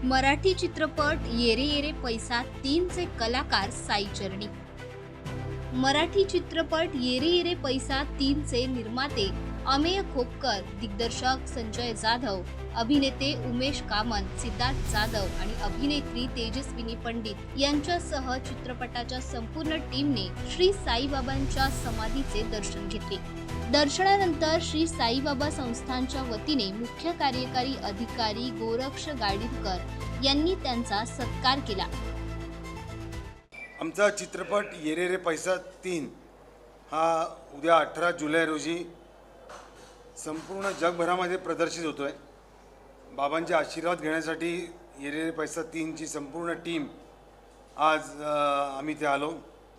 मराठी चित्रपट येरे येरे पैसा 3 चे कलाकार साई चरणी। मराठी चित्रपट येरे येरे पैसा 3 चे निर्माते अमेय खोपकर, दिग्दर्शक संजय जाधव, अभिनेते उमेश कामत, सिद्धार्थ जाधव आणि अभिनेत्री तेजस्विनी पंडित यांच्यासह चित्रपटाच्या संपूर्ण टीमने श्री साईबाबांच्या समाधीचे दर्शन घेतले। दर्शनानंतर श्री साईबाबा संस्थानच्या वतीने मुख्य कार्यकारी अधिकारी गोरक्ष गाडीलकर यांनी त्यांचा सत्कार केला। आमचा चित्रपट येरे रे पैसा 3 हा उद्या 18 जुलै रोजी संपूर्ण जगभरामध्ये प्रदर्शित होतोय। बाबांचे आशीर्वाद घेण्यासाठी येरे रे पैसा 3 ची संपूर्ण टीम आज आम्ही ते आलो,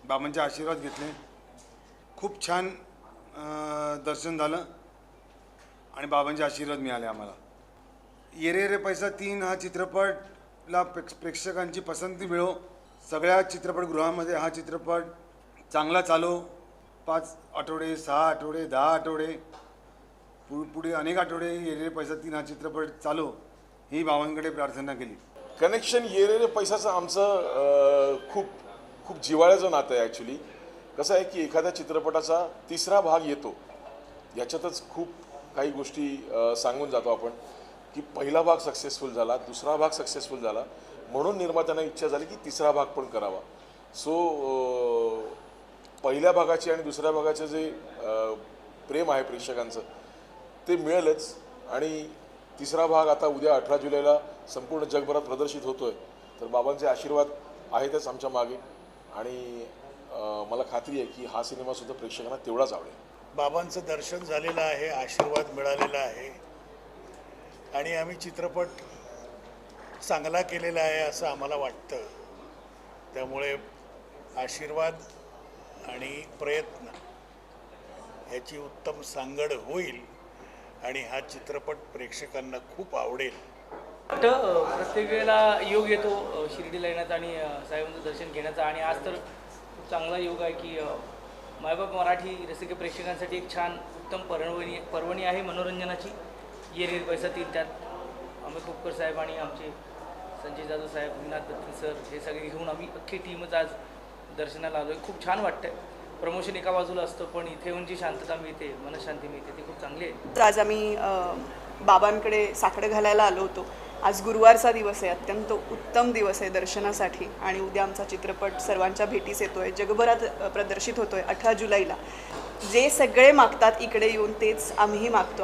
बाबांचे आशीर्वाद घेतले। खूप छान दर्शन झालं आणि बाबांचे आशीर्वाद मिळाले आम्हाला। येरे रे पैसा 3 हा चित्रपटला प्रेक्षकांची पसंती मिळो, सगळ्या चित्रपटगृहामध्ये हा चित्रपट चांगला चालो। 5 आठवडे, 6 आठवडे, 10 आठवडे, पुढे अनेक आठवडे येरे रे पैसा 3 हा चित्रपट चालो, ही बाबांकडे प्रार्थना केली। कनेक्शन येरे रे पैसाचं आमचं खूप जिव्हाळ्याचं नातं आहे। ॲक्च्युली कसं आहे की एखाद्या चित्रपटाचा तिसरा भाग येतो, याच्यातच खूप काही गोष्टी सांगून जातो आपण की पहिला भाग सक्सेसफुल झाला, दुसरा भाग सक्सेसफुल झाला, म्हणून निर्मात्यांना इच्छा झाली की तिसरा भाग पण करावा। सो पहिल्या भागाचे आणि दुसऱ्या भागाचे जे प्रेम आहे प्रेक्षकांचं ते मिळेलच, आणि तिसरा भाग आता उद्या 18 जुलैला संपूर्ण जगभरात प्रदर्शित होतोय। तर बाबांचे आशीर्वाद आहेतच आमच्या मागे, आणि मला खात्री आहे की हा सिनेमासुद्धा प्रेक्षकांना तेवढाच आवडेल। बाबांचं दर्शन झालेलं आहे, आशीर्वाद मिळालेला आहे, आणि आम्ही चित्रपट चांगला केलेला आहे असं आम्हाला वाटतं। त्यामुळे आशीर्वाद आणि प्रयत्न ह्याची उत्तम सांगड होईल आणि हा चित्रपट प्रेक्षकांना खूप आवडेल। प्रत्येक वेळेला योग येतो शिर्डीला येण्याचा आणि साईबाबांचं दर्शन घेण्याचा, आणि आज तर खूप चांगला योग आहे की मायबाप मराठी रसिक प्रेक्षकांसाठी एक छान उत्तम पर्वणी आहे मनोरंजनाची। येरे रे पैसा 3 त्यात अमेय खोपकर साहेब आणि आमचे संजय जाधव साहेब, विनाथ बत्ती सर हे सगळे घेऊन आम्ही अख्खी टीमच आज दर्शनाला आलो आहे। खूप छान वाटतं आहे। प्रमोशन एका बाजूला असतं, पण इथे येऊन जी शांतता मिळते, मनशांती मिळते, ती खूप चांगली आहे। आज आम्ही बाबांकडे साकडं घालायला आलो होतो। आज गुरुवारचा दिवस आहे, अत्यंत उत्तम दिवस आहे दर्शनासाठी, आणि उद्या आमचा चित्रपट सर्वांच्या भेटीस येतोय, जगभरात प्रदर्शित होतोय 18 जुलैला। जे सगळे मागतात इकडे येऊन तेच आम्हीही मागतो।